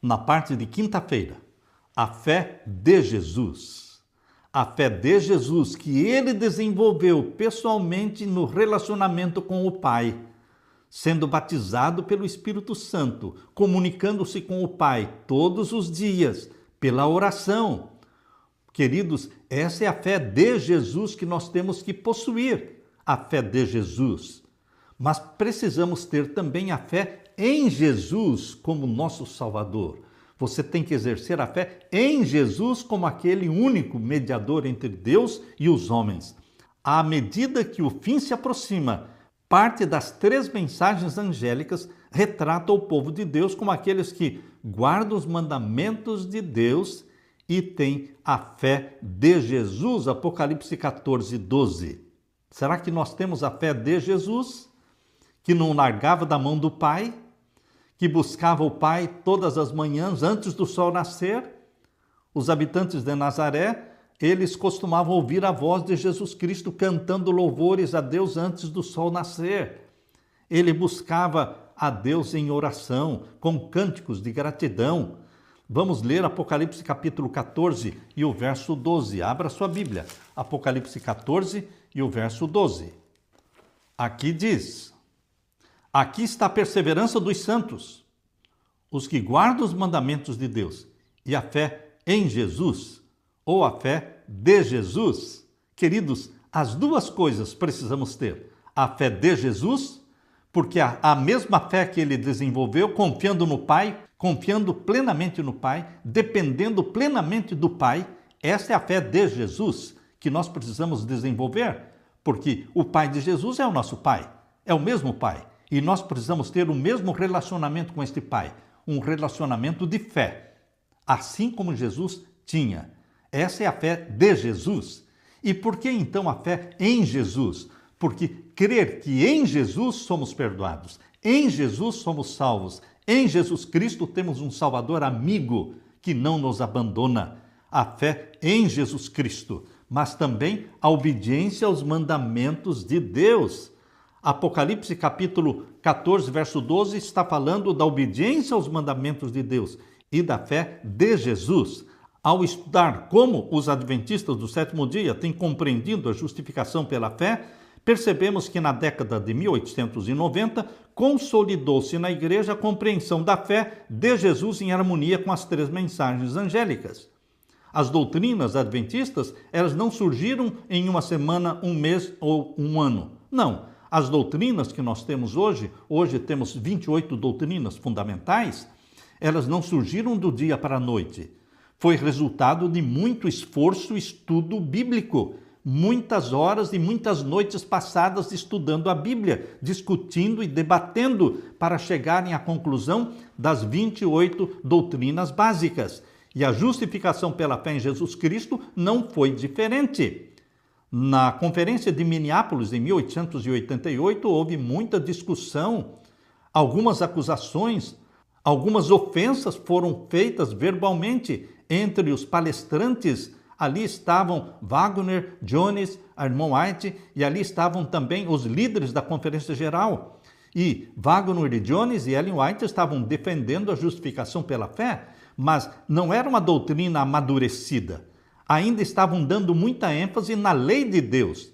na parte de quinta-feira, a fé de Jesus. A fé de Jesus que ele desenvolveu pessoalmente no relacionamento com o Pai, sendo batizado pelo Espírito Santo, comunicando-se com o Pai todos os dias, pela oração. Queridos, essa é a fé de Jesus que nós temos que possuir, a fé de Jesus. Mas precisamos ter também a fé em Jesus como nosso Salvador. Você tem que exercer a fé em Jesus como aquele único mediador entre Deus e os homens. À medida que o fim se aproxima, parte das 3 mensagens angélicas retrata o povo de Deus como aqueles que guardam os mandamentos de Deus e têm a fé de Jesus. Apocalipse 14, 12. Será que nós temos a fé de Jesus, que não largava da mão do Pai, que buscava o Pai todas as manhãs antes do sol nascer? Os habitantes de Nazaré, eles costumavam ouvir a voz de Jesus Cristo cantando louvores a Deus antes do sol nascer. Ele buscava a Deus em oração, com cânticos de gratidão. Vamos ler Apocalipse capítulo 14 e o verso 12. Abra sua Bíblia. Apocalipse 14 e o verso 12. Aqui diz: aqui está a perseverança dos santos, os que guardam os mandamentos de Deus, e a fé em Jesus, ou a fé de Jesus. Queridos, as duas coisas precisamos ter. A fé de Jesus, porque a mesma fé que ele desenvolveu, confiando no Pai, confiando plenamente no Pai, dependendo plenamente do Pai, essa é a fé de Jesus que nós precisamos desenvolver, porque o Pai de Jesus é o nosso Pai, é o mesmo Pai, e nós precisamos ter o mesmo relacionamento com este Pai, um relacionamento de fé, assim como Jesus tinha. Essa é a fé de Jesus. E por que então a fé em Jesus? Porque crer que em Jesus somos perdoados, em Jesus somos salvos, em Jesus Cristo temos um Salvador amigo que não nos abandona. A fé em Jesus Cristo, mas também a obediência aos mandamentos de Deus. Apocalipse capítulo 14, verso 12, está falando da obediência aos mandamentos de Deus e da fé de Jesus. Ao estudar como os adventistas do sétimo dia têm compreendido a justificação pela fé, percebemos que na década de 1890 consolidou-se na igreja a compreensão da fé de Jesus em harmonia com as 3 mensagens angélicas. As doutrinas adventistas, elas não surgiram em uma semana, um mês ou um ano. Não. As doutrinas que nós temos hoje temos 28 doutrinas fundamentais, elas não surgiram do dia para a noite. Foi resultado de muito esforço e estudo bíblico, muitas horas e muitas noites passadas estudando a Bíblia, discutindo e debatendo para chegarem à conclusão das 28 doutrinas básicas. E a justificação pela fé em Jesus Cristo não foi diferente. Na Conferência de Minneapolis, em 1888, houve muita discussão, algumas acusações, algumas ofensas foram feitas verbalmente entre os palestrantes. Ali estavam Wagner, Jones, Armand White, e ali estavam também os líderes da Conferência Geral. E Wagner e Jones e Ellen White estavam defendendo a justificação pela fé, mas não era uma doutrina amadurecida. Ainda estavam dando muita ênfase na lei de Deus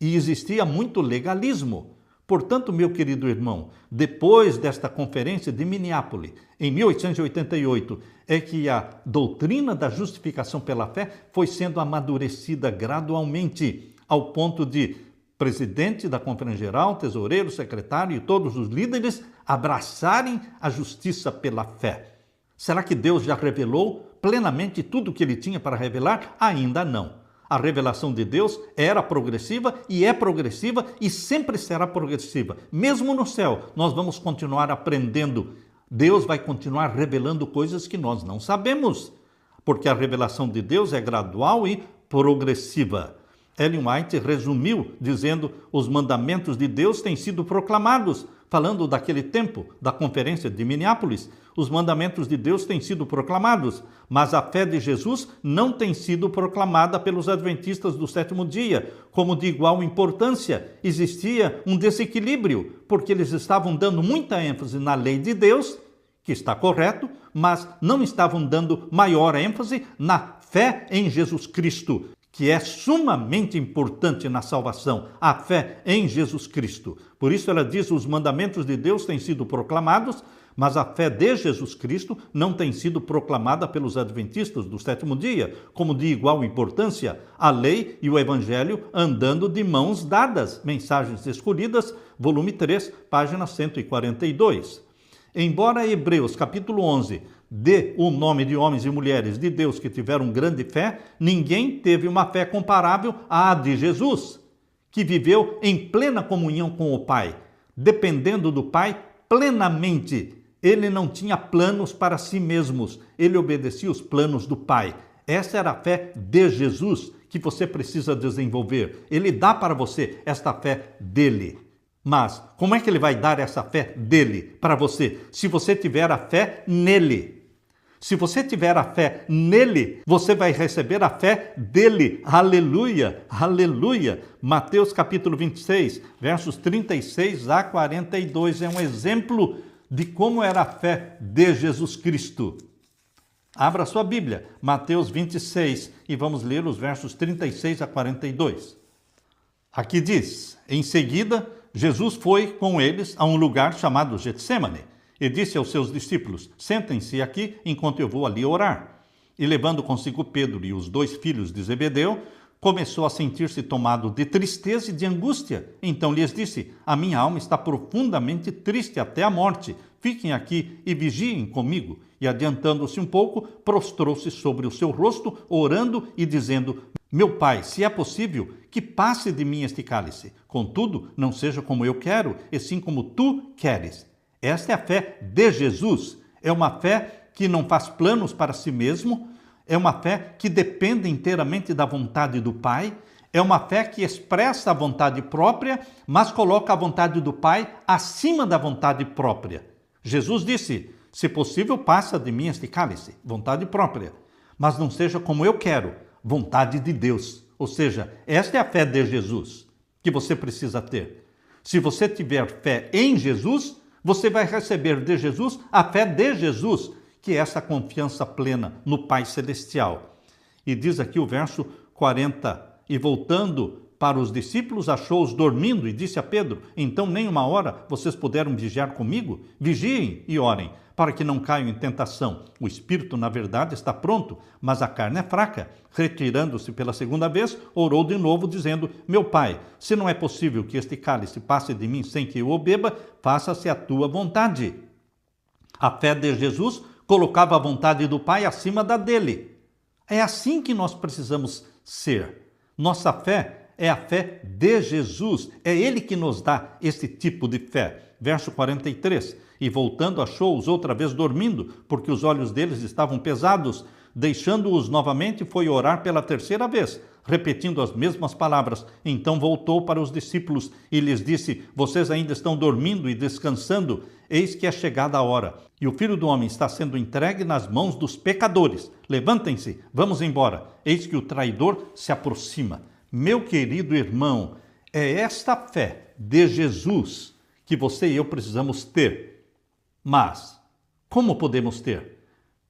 e existia muito legalismo. Portanto, meu querido irmão, depois desta conferência de Minneapolis, em 1888, é que a doutrina da justificação pela fé foi sendo amadurecida gradualmente, ao ponto de presidente da Conferência Geral, tesoureiro, secretário e todos os líderes abraçarem a justiça pela fé. Será que Deus já revelou plenamente tudo o que ele tinha para revelar? Ainda não. A revelação de Deus era progressiva e é progressiva e sempre será progressiva. Mesmo no céu, nós vamos continuar aprendendo. Deus vai continuar revelando coisas que nós não sabemos, porque a revelação de Deus é gradual e progressiva. Ellen White resumiu dizendo: os mandamentos de Deus têm sido proclamados. Falando daquele tempo, da conferência de Minneapolis, os mandamentos de Deus têm sido proclamados, mas a fé de Jesus não tem sido proclamada pelos adventistas do sétimo dia, como de igual importância. Existia um desequilíbrio, porque eles estavam dando muita ênfase na lei de Deus, que está correto, mas não estavam dando maior ênfase na fé em Jesus Cristo, que é sumamente importante na salvação, a fé em Jesus Cristo. Por isso ela diz: os mandamentos de Deus têm sido proclamados, mas a fé de Jesus Cristo não tem sido proclamada pelos adventistas do sétimo dia, como de igual importância a lei e o evangelho andando de mãos dadas. Mensagens Escolhidas, volume 3, página 142. Embora Hebreus capítulo 11 dê o nome de homens e mulheres de Deus que tiveram grande fé, ninguém teve uma fé comparável à de Jesus, que viveu em plena comunhão com o Pai, dependendo do Pai plenamente. Ele não tinha planos para si mesmos, ele obedecia os planos do Pai. Essa era a fé de Jesus que você precisa desenvolver. Ele dá para você esta fé dele. Mas como é que ele vai dar essa fé dele para você? Se você tiver a fé nele. Se você tiver a fé nele, você vai receber a fé dele. Aleluia, aleluia. Mateus capítulo 26, versos 36 a 42 é um exemplo de como era a fé de Jesus Cristo. Abra sua Bíblia, Mateus 26, e vamos ler os versos 36 a 42. Aqui diz: em seguida, Jesus foi com eles a um lugar chamado Getsêmane e disse aos seus discípulos: sentem-se aqui enquanto eu vou ali orar. E levando consigo Pedro e os 2 filhos de Zebedeu, começou a sentir-se tomado de tristeza e de angústia. Então lhes disse: a minha alma está profundamente triste até a morte. Fiquem aqui e vigiem comigo. E adiantando-se um pouco, prostrou-se sobre o seu rosto, orando e dizendo: meu Pai, se é possível, que passe de mim este cálice. Contudo, não seja como eu quero, e sim como tu queres. Esta é a fé de Jesus. É uma fé que não faz planos para si mesmo. É uma fé que depende inteiramente da vontade do Pai. É uma fé que expressa a vontade própria, mas coloca a vontade do Pai acima da vontade própria. Jesus disse: se possível, passa de mim este cálice, vontade própria. Mas não seja como eu quero, vontade de Deus. Ou seja, esta é a fé de Jesus que você precisa ter. Se você tiver fé em Jesus, você vai receber de Jesus a fé de Jesus, que é essa confiança plena no Pai Celestial. E diz aqui o verso 40, e voltando para os discípulos, achou-os dormindo e disse a Pedro: então nem uma hora vocês puderam vigiar comigo? Vigiem e orem, para que não caiam em tentação. O espírito, na verdade, está pronto, mas a carne é fraca. Retirando-se pela segunda vez, orou de novo, dizendo: meu Pai, se não é possível que este cálice passe de mim sem que eu o beba, faça-se a tua vontade. A fé de Jesus colocava a vontade do Pai acima da dele. É assim que nós precisamos ser. Nossa fé é a fé de Jesus. É Ele que nos dá esse tipo de fé. Verso 43. E voltando, achou-os outra vez dormindo, porque os olhos deles estavam pesados. Deixando-os novamente, foi orar pela terceira vez, repetindo as mesmas palavras. Então voltou para os discípulos e lhes disse: vocês ainda estão dormindo e descansando? Eis que é chegada a hora, e o Filho do Homem está sendo entregue nas mãos dos pecadores. Levantem-se, vamos embora. Eis que o traidor se aproxima. Meu querido irmão, é esta fé de Jesus que você e eu precisamos ter. Mas, como podemos ter?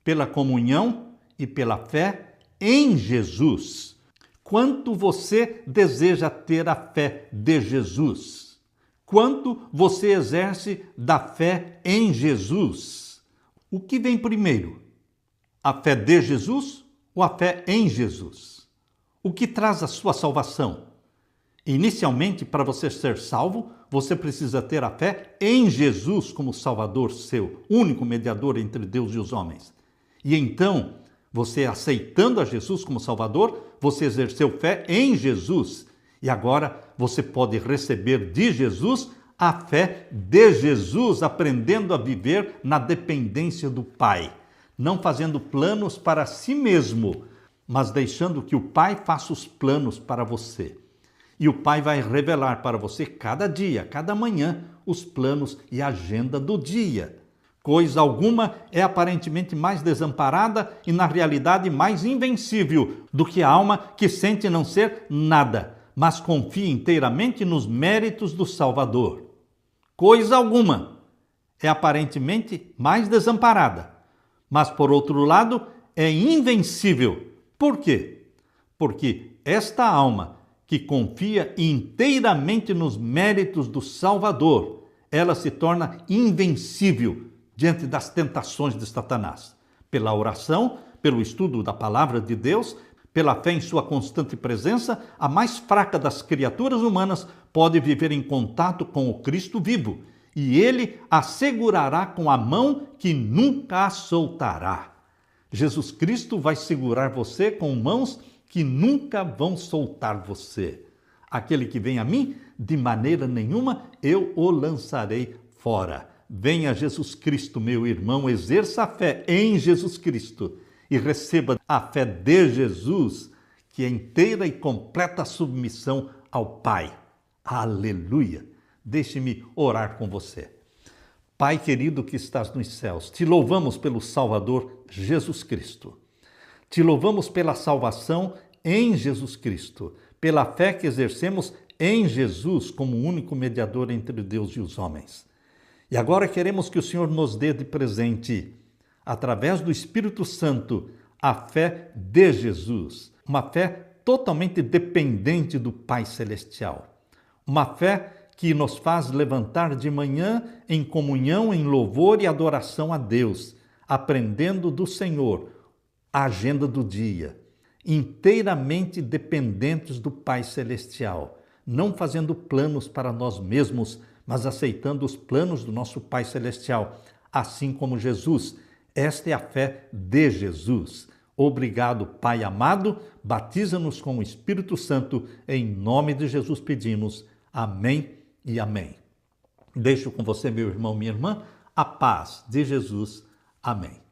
Pela comunhão e pela fé em Jesus. Quanto você deseja ter a fé de Jesus? Quanto você exerce da fé em Jesus? O que vem primeiro? A fé de Jesus ou a fé em Jesus? O que traz a sua salvação? Inicialmente, para você ser salvo, você precisa ter a fé em Jesus como Salvador seu, único mediador entre Deus e os homens. E então, você aceitando a Jesus como Salvador, você exerceu fé em Jesus. E agora você pode receber de Jesus a fé de Jesus, aprendendo a viver na dependência do Pai, não fazendo planos para si mesmo, mas deixando que o Pai faça os planos para você. E o Pai vai revelar para você cada dia, cada manhã, os planos e a agenda do dia. Coisa alguma é aparentemente mais desamparada e, na realidade, mais invencível do que a alma que sente não ser nada, mas confia inteiramente nos méritos do Salvador. Coisa alguma é aparentemente mais desamparada, mas por outro lado é invencível. Por quê? Porque esta alma que confia inteiramente nos méritos do Salvador, ela se torna invencível diante das tentações de Satanás. Pela oração, pelo estudo da palavra de Deus, pela fé em sua constante presença, a mais fraca das criaturas humanas pode viver em contato com o Cristo vivo, e ele a segurará com a mão que nunca a soltará. Jesus Cristo vai segurar você com mãos que nunca vão soltar você. Aquele que vem a mim, de maneira nenhuma eu o lançarei fora. Venha Jesus Cristo, meu irmão, exerça a fé em Jesus Cristo e receba a fé de Jesus, que é inteira e completa submissão ao Pai. Aleluia! Deixe-me orar com você. Pai querido que estás nos céus, te louvamos pelo Salvador Jesus Cristo. Te louvamos pela salvação em Jesus Cristo, pela fé que exercemos em Jesus como único mediador entre Deus e os homens. E agora queremos que o Senhor nos dê de presente, através do Espírito Santo, a fé de Jesus, uma fé totalmente dependente do Pai Celestial, uma fé que nos faz levantar de manhã em comunhão, em louvor e adoração a Deus, aprendendo do Senhor a agenda do dia, inteiramente dependentes do Pai Celestial, não fazendo planos para nós mesmos, mas aceitando os planos do nosso Pai Celestial, assim como Jesus. Esta é a fé de Jesus. Obrigado, Pai amado, batiza-nos com o Espírito Santo, em nome de Jesus pedimos. Amém e amém. Deixo com você, meu irmão, minha irmã, a paz de Jesus. Amém.